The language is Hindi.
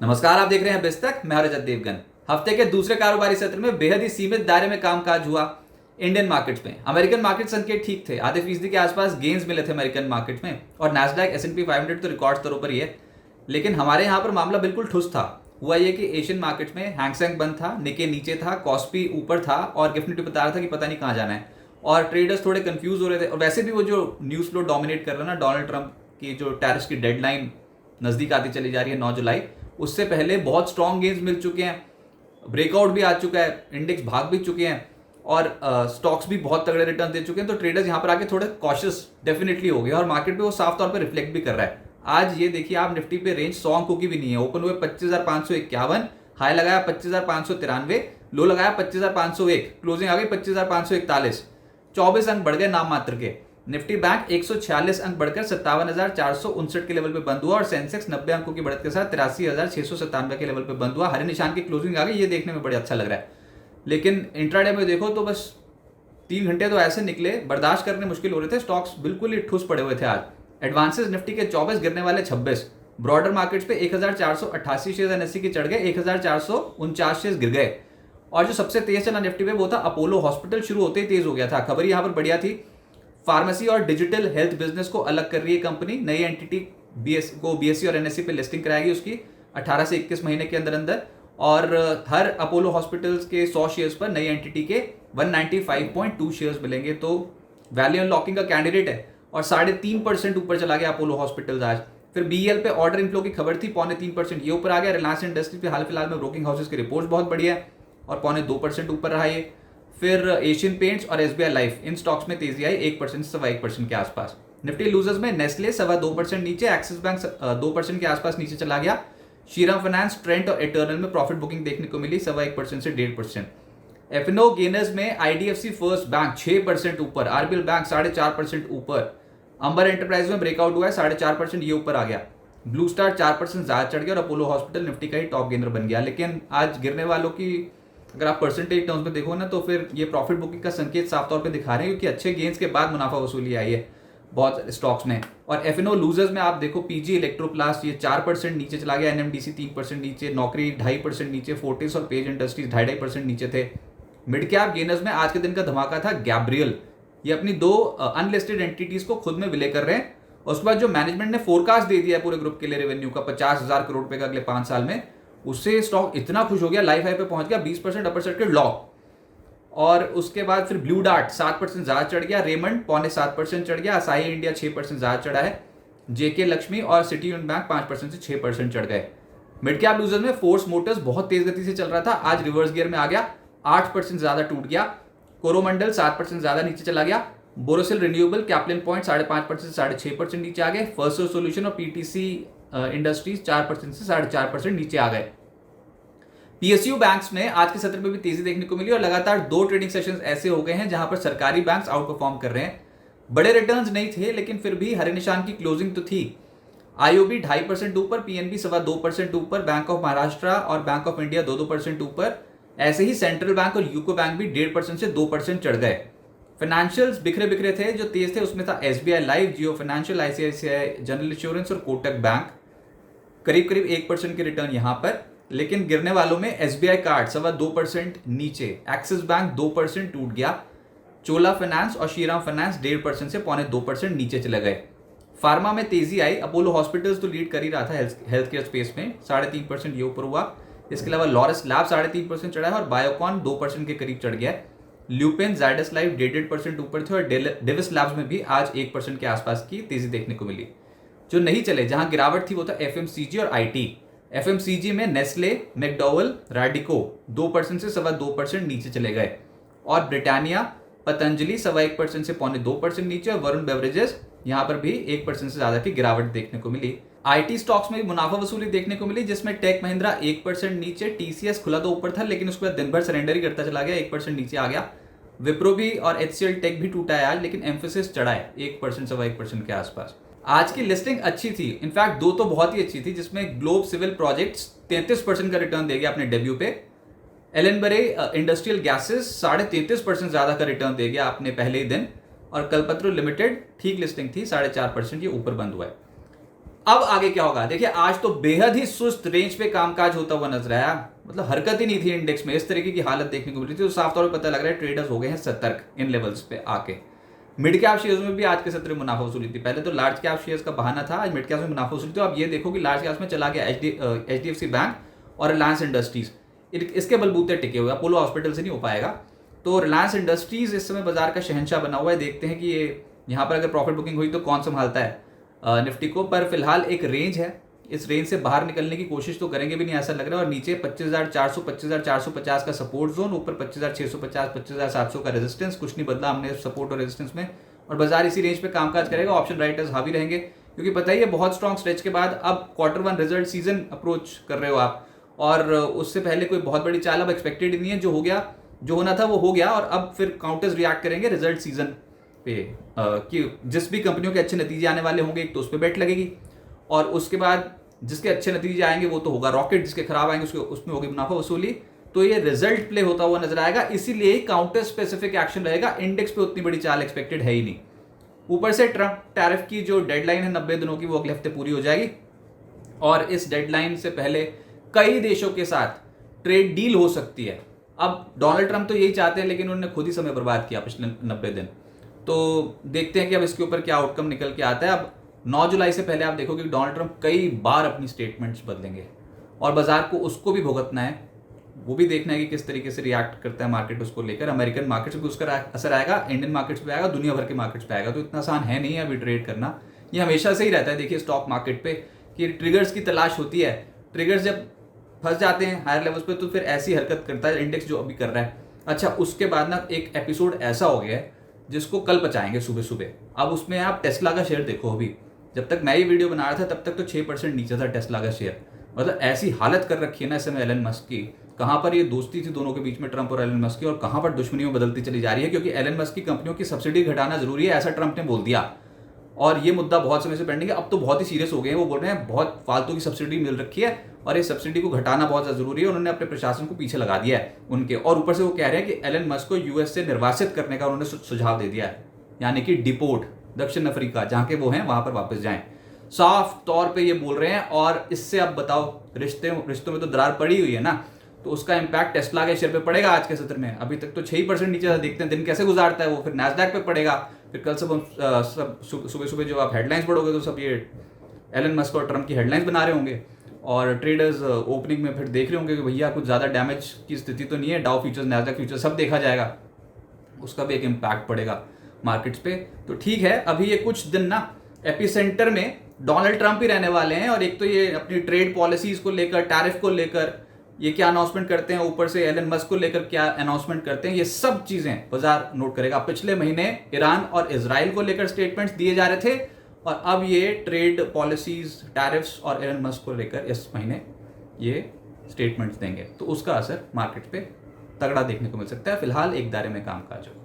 नमस्कार, आप देख रहे हैं बिस्तक। मैं हूं रजत देवगन। हफ्ते के दूसरे कारोबारी सत्र में बेहद ही सीमित दायरे में कामकाज हुआ इंडियन मार्केट्स में। अमेरिकन मार्केट संकेत ठीक थे, आधे फीसदी के आसपास गेन्स मिले थे अमेरिकन मार्केट में, और नैस्डैक S&P 500 तो रिकॉर्ड स्तरों पर ही है। लेकिन हमारे यहाँ पर मामला बिल्कुल ठुस था। हुआ ये कि एशियन मार्केट में हैंगसेंग बंद था, निके नीचे था, कॉस्पी ऊपर था और गिफ्ट निफ्टी बता रहा था कि पता नहीं कहाँ जाना है, और ट्रेडर्स थोड़े कंफ्यूज हो रहे थे। और वैसे भी वो जो न्यूज़ फ्लो डोमिनेट कर रहा है ना, डोनाल्ड ट्रंप की जो टैरिफ्स की डेडलाइन नज़दीक आती चली जा रही है 9 जुलाई, उससे पहले बहुत स्ट्रॉन्ग गेन्स मिल चुके हैं, ब्रेकआउट भी आ चुका है, इंडेक्स भाग भी चुके हैं और स्टॉक्स भी बहुत तगड़े रिटर्न दे चुके हैं। तो ट्रेडर्स यहाँ पर आके थोड़े कॉशियस डेफिनेटली हो गए और मार्केट पे वो साफ तौर पे रिफ्लेक्ट भी कर रहा है। आज ये देखिए आप, निफ्टी पे रेंज 100 अंकों की भी नहीं है। ओपन हुए 25,551, हाई लगाया 25,593, लो लगाया 25,501, क्लोजिंग आ गई 25,541। 24 अंक बढ़ गए नाम मात्र के। निफ्टी बैंक 146 अंक बढ़कर 57,459 के लेवल पे बंद हुआ और सेंसेक्स 90 अंकों की बढ़त के साथ 83,697 के लेवल पे बंद हुआ। हरे निशान की क्लोजिंग आ गई, ये देखने में बड़ा अच्छा लग रहा है। लेकिन इंट्राडे में देखो तो बस 3 घंटे तो ऐसे निकले, बर्दाश्त करने मुश्किल हो रहे थे। स्टॉक्स बिल्कुल ही ठुस पड़े हुए थे आज। एडवांसेस निफ्टी के 24, गिरने वाले 26। ब्रॉडर मार्केट्स पे 1,488 शेयर एनएससी के चढ़ गए, 1,449 शेयर गिर गए। और जो सबसे तेज चला निफ्टी पे वो था अपोलो हॉस्पिटल। शुरू होते ही तेज हो गया था। खबर यहाँ पर बढ़िया थी। फार्मेसी और डिजिटल हेल्थ बिजनेस को अलग कर रही है कंपनी। नई एंटिटी बीएससी और एनएससी पे लिस्टिंग कराएगी उसकी 18 से 21 महीने के अंदर अंदर। और हर अपोलो हॉस्पिटल्स के 100 शेयर्स पर नई एंटिटी के 195.2 शेयर्स मिलेंगे। तो वैल्यू अनलॉकिंग का कैंडिडेट है और 3.5% ऊपर चला गया अपोलो हॉस्पिटल्स आज। फिर बीएल पे ऑर्डर इनफ्लो की खबर थी, 3.25% ये ऊपर आ गया। रिलायंस इंडस्ट्रीज पे हाल फिलहाल में ब्रोकिंग हाउसेस की रिपोर्ट बहुत बढ़िया है और 2.25% ऊपर रहा ये। फिर एशियन पेंट्स और एसबीआई लाइफ, इन स्टॉक्स में तेजी आई 1% से 1% के आसपास। निफ्टी लूजर्स में नेस्ले 2.25% नीचे, एक्सिस बैंक 2% के आसपास नीचे चला गया। श्रीराम फाइनेंस, ट्रेंट और एटर्नल में प्रॉफिट बुकिंग देखने को मिली 1.25% से 1.5%। एफएनओ गेनर्स में आईडीएफसी फर्स्ट बैंक 6% ऊपर, आरबीएल बैंक 4.5% ऊपर। अंबर एंटरप्राइज में ब्रेकआउट हुआ है 4.5%, ये ऊपर आ गया। ब्लू स्टार 4% ज्यादा चढ़ गया और अपोलो हॉस्पिटल निफ्टी का ही टॉप गेनर बन गया। लेकिन आज गिरने वालों की अगर आप परसेंटेज टर्म्स में देखो ना, तो फिर ये प्रॉफिट बुकिंग का संकेत साफ तौर पे दिखा रहे हैं, क्योंकि अच्छे गेन्स के बाद मुनाफा वसूली आई है बहुत स्टॉक्स में। और एफएनओ लूजर्स में आप देखो, पीजी इलेक्ट्रोप्लास्ट ये 4% नीचे चला गया, एनएमडीसी 3% नीचे, नौकरी 2.5% नीचे, फोर्टिस और पेज इंडस्ट्रीज 2.5% नीचे थे। मिड कैप गेनर्स में आज के दिन का धमाका था गैब्रियल। ये अपनी 2 अनलिस्टेड एंटिटीज को खुद में विलय कर रहे हैं। और उसके बाद जो मैनेजमेंट ने फोरकास्ट दे दिया है पूरे ग्रुप के लिए रेवेन्यू का 50,000 करोड़ रुपए का अगले 5 साल में, उससे स्टॉक इतना खुश हो गया, लाइफ हाई पे पहुंच गया, 20% अपर सर्किट लॉक। और उसके बाद फिर ब्लू डार्ट 7% ज्यादा चढ़ गया, रेमंड 0.75% चढ़ गया, असाई इंडिया 6% ज्यादा चढ़ा है, जेके लक्ष्मी और सिटी यूनियन बैंक 5% से 6% चढ़ गए। मिड कैप लूजर्स में फोर्स मोटर्स बहुत तेज गति से चल रहा था, आज रिवर्स गियर में आ गया, 8% ज्यादा टूट गया। कोरोमंडल 7% ज्यादा नीचे चला गया। बोरोसिल रिन्यूएबल, कैप्लिन पॉइंट 5.5% से 6.5% नीचे आ गए। फर्स्ट सोल्यूशन और पीटीसी इंडस्ट्रीज 4% से 4.5% नीचे आ गए। पीएसयू बैंक्स में आज के सत्र में भी तेजी देखने को मिली और लगातार 2 ट्रेडिंग सेशंस ऐसे हो गए हैं जहां पर सरकारी बैंक्स आउट परफॉर्म कर रहे हैं। बड़े रिटर्न्स नहीं थे लेकिन फिर भी हरे निशान की क्लोजिंग तो थी। आईओबी 2.5% ऊपर, पीएनबी 2.25% ऊपर, बैंक ऑफ महाराष्ट्र और बैंक ऑफ इंडिया 2% ऊपर। ऐसे ही सेंट्रल बैंक और यूको बैंक भी 1.5% से 2% चढ़ गए। फाइनेंशियल्स बिखरे बिखरे थे, जो तेज थे उसमें था एसबीआई लाइफ, जियो फाइनेंशियल, आईसीआईसीआई जनरल इंश्योरेंस और कोटक बैंक, करीब करीब 1% के रिटर्न यहां पर। लेकिन गिरने वालों में एसबीआई कार्ड 2.25% नीचे, एक्सिस बैंक 2% टूट गया, चोला फाइनेंस और श्रीराम फाइनेंस 1.5% से 2.25% नीचे चले गए। फार्मा में तेजी आई, अपोलो हॉस्पिटल्स तो लीड कर ही रहा था हेल्थ केयर स्पेस में, 3.5% ये ऊपर हुआ। इसके अलावा लॉरस लैब 3.5% चढ़ा है और बायोकॉन 2% के करीब चढ़ गया है। ल्यूपेन, जायडस लाइफ 1.5% ऊपर थे और डेविस लैब्स में भी आज 1% के आसपास की तेजी देखने को मिली। जो नहीं चले, जहां गिरावट थी, वो था एफएमसीजी और आईटी। एफएमसीजी में नेस्ले, मैकडॉवेल, रैडिको 2% से 2.25% नीचे चले गए और ब्रिटानिया, पतंजलि 1% से 2.25% नीचे और वरुण बेवरेजेस यहां पर भी 1% से ज्यादा की गिरावट देखने को मिली। आईटी स्टॉक्स में भी मुनाफा वसूली देखने को मिली, जिसमें टेक महिंद्रा 1% नीचे, टीसीएस खुला तो ऊपर था लेकिन उसके बाद दिन भर सरेंडर ही करता चला गया, 1% नीचे आ गया। विप्रो भी और एचसीएल टेक भी टूटा है आज, लेकिन एम्फेसिस चढ़ा है 1% से 1% के आसपास। आज की लिस्टिंग अच्छी थी, इनफैक्ट 2 तो बहुत ही अच्छी थी, जिसमें ग्लोब सिविल प्रोजेक्ट्स 33% का रिटर्न दे गया अपने डेब्यू पे। एलएनबरे इंडस्ट्रियल गैसेस 33.5% ज्यादा का रिटर्न दे गया अपने पहले ही दिन। और कल्पत्रू लिमिटेड ठीक लिस्टिंग थी, 4.5% ये ऊपर बंद हुआ है। अब आगे क्या होगा देखिए, आज तो बेहद ही सुस्त रेंज पे कामकाज होता हुआ नजर आया, मतलब हरकत ही नहीं थी इंडेक्स में, इस तरीके की हालत देखने को मिल रही थी। तो साफ तौर पर पता लग रहा है ट्रेडर्स हो गए हैं सतर्क इन लेवल्स पे आके। मिड कैप शेयर्स में भी आज के सत्र में मुनाफा वसूली थी। पहले तो लार्ज कैप शेयर्स का बहाना था, आज मिड कैप में मुनाफा वसूली थी। अब ये देखो कि लार्ज कैप में चला गया HDFC बैंक और रिलायंस इंडस्ट्रीज, इसके बलबूते टिके हुए। अपोलो हॉस्पिटल से नहीं हो पाएगा। तो रिलायंस इंडस्ट्रीज इस समय बाजार का शहंशाह बना हुआ है। देखते हैं कि ये यहाँ पर अगर प्रॉफिट बुकिंग हुई तो कौन संभालता है निफ्टी को। पर फिलहाल एक रेंज है, इस रेंज से बाहर निकलने की कोशिश तो करेंगे भी नहीं ऐसा लग रहा है। और नीचे 25,400 25,450 का सपोर्ट जोन, ऊपर 25,650 25,700 का रेजिस्टेंस। कुछ नहीं बदला हमने सपोर्ट और रेजिस्टेंस में, और बाजार इसी रेंज पे कामकाज करेगा। ऑप्शन राइटर्स हावी रहेंगे, क्योंकि पता ही है बहुत स्ट्रॉन्ग स्ट्रेच के बाद अब Q1 रिजल्ट सीजन अप्रोच कर रहे हो आप, और उससे पहले कोई बहुत बड़ी चाल अब एक्सपेक्टेड नहीं है। जो हो गया, जो होना था वो हो गया, और अब फिर काउंटर्स रिएक्ट करेंगे रिजल्ट सीजन पे कि जिस भी कंपनियों के अच्छे नतीजे आने वाले होंगे, एक तो उस पर बेट लगेगी, और उसके बाद जिसके अच्छे नतीजे आएंगे वो तो होगा रॉकेट, जिसके खराब आएंगे उसके उसमें होगी मुनाफा वसूली। तो ये रिजल्ट प्ले होता हुआ नजर आएगा, इसीलिए ही काउंटर स्पेसिफिक एक्शन रहेगा। इंडेक्स पे उतनी बड़ी चाल एक्सपेक्टेड है ही नहीं। ऊपर से ट्रम्प टैरिफ की जो डेडलाइन है 90 दिनों की, वो अगले हफ्ते पूरी हो जाएगी, और इस डेडलाइन से पहले कई देशों के साथ ट्रेड डील हो सकती है। अब डोनाल्ड ट्रंप तो यही चाहते हैं, लेकिन उन्होंने खुद ही समय बर्बाद किया पिछले 90 दिन। तो देखते हैं कि अब इसके ऊपर क्या आउटकम निकल के आता है। अब 9 जुलाई से पहले आप देखोगे कि डोनाल्ड ट्रंप कई बार अपनी स्टेटमेंट्स बदलेंगे, और बाजार को उसको भी भुगतना है, वो भी देखना है कि किस तरीके से रिएक्ट करता है मार्केट उसको लेकर। अमेरिकन मार्केट्स पे उसका असर आएगा, इंडियन मार्केट्स पे आएगा, दुनिया भर के मार्केट्स पे आएगा। तो इतना आसान है नहीं अभी ट्रेड करना, ये हमेशा से ही रहता है। देखिए स्टॉक मार्केट पे कि ट्रिगर्स की तलाश होती है, ट्रिगर्स जब फंस जाते हैं हायर लेवल्स पे तो फिर ऐसी हरकत करता है इंडेक्स जो अभी कर रहा है। अच्छा, उसके बाद ना एक एपिसोड ऐसा हो गया है जिसको कल पचाएंगे सुबह सुबह। अब उसमें आप टेस्ला का शेयर देखो, अभी जब तक मैं ये वीडियो बना रहा था तब तक तो 6% नीचे था टेस्ला का शेयर। मतलब ऐसी हालत कर रखी है ना इस समय एलन मस्क की। कहाँ पर ये दोस्ती थी दोनों के बीच में, ट्रंप और एलन मस्क की, और कहाँ पर दुश्मनी में बदलती चली जा रही है, क्योंकि एलन मस्क की कंपनियों की सब्सिडी घटाना जरूरी है, ऐसा ट्रंप ने बोल दिया। और ये मुद्दा बहुत समय से पेंडिंग है, अब तो बहुत ही सीरियस हो गए हैं। वो बोल रहे हैं बहुत फालतू की सब्सिडी मिल रखी है और इस सब्सिडी को घटाना बहुत ज़्यादा जरूरी है। उन्होंने अपने प्रशासन को पीछे लगा दिया है उनके, और ऊपर से वो कह रहे हैं कि एलन मस्क को यूएस से निर्वासित करने का उन्होंने सुझाव दे दिया है, यानी कि डिपोर्ट, दक्षिण अफ्रीका जहाँ के वो हैं वहां पर वापस जाएं। साफ तौर पे ये बोल रहे हैं। और इससे अब बताओ रिश्तों में तो दरार पड़ी हुई है ना, तो उसका इंपैक्ट टेस्ला के शेयर पे पड़ेगा आज के सत्र में। अभी तक तो 6% नीचे था, देखते हैं दिन कैसे गुजारता है वो। फिर नैस्डैक पे पड़ेगा, फिर कल सब सुबह सुबह जो आप हेडलाइंस पढ़ोगे तो सब ये एलन मस्क और ट्रंप की हेडलाइंस बना रहे होंगे, और ट्रेडर्स ओपनिंग में फिर देख रहे होंगे कि भैया कुछ ज़्यादा डैमेज की स्थिति तो नहीं है। डाउ फ्यूचर्स, नैस्डैक फ्यूचर्स सब देखा जाएगा, उसका भी एक इम्पैक्ट पड़ेगा मार्केट्स पे। तो ठीक है, अभी ये कुछ दिन ना एपिसेंटर में डोनाल्ड ट्रंप ही रहने वाले हैं। और एक तो ये अपनी ट्रेड पॉलिसीज को लेकर, टैरिफ को लेकर ये क्या अनाउंसमेंट करते हैं, ऊपर से एलन मस्क को लेकर क्या अनाउंसमेंट करते हैं, ये सब चीजें बाजार नोट करेगा। पिछले महीने ईरान और इजराइल को लेकर स्टेटमेंट्स दिए जा रहे थे, और अब ये ट्रेड पॉलिसीज, टैरिफ्स और एलन मस्क को लेकर इस महीने ये स्टेटमेंट्स देंगे। तो उसका असर मार्केट पे तगड़ा देखने को मिल सकता है। फिलहाल एक दायरे में कामकाज हो।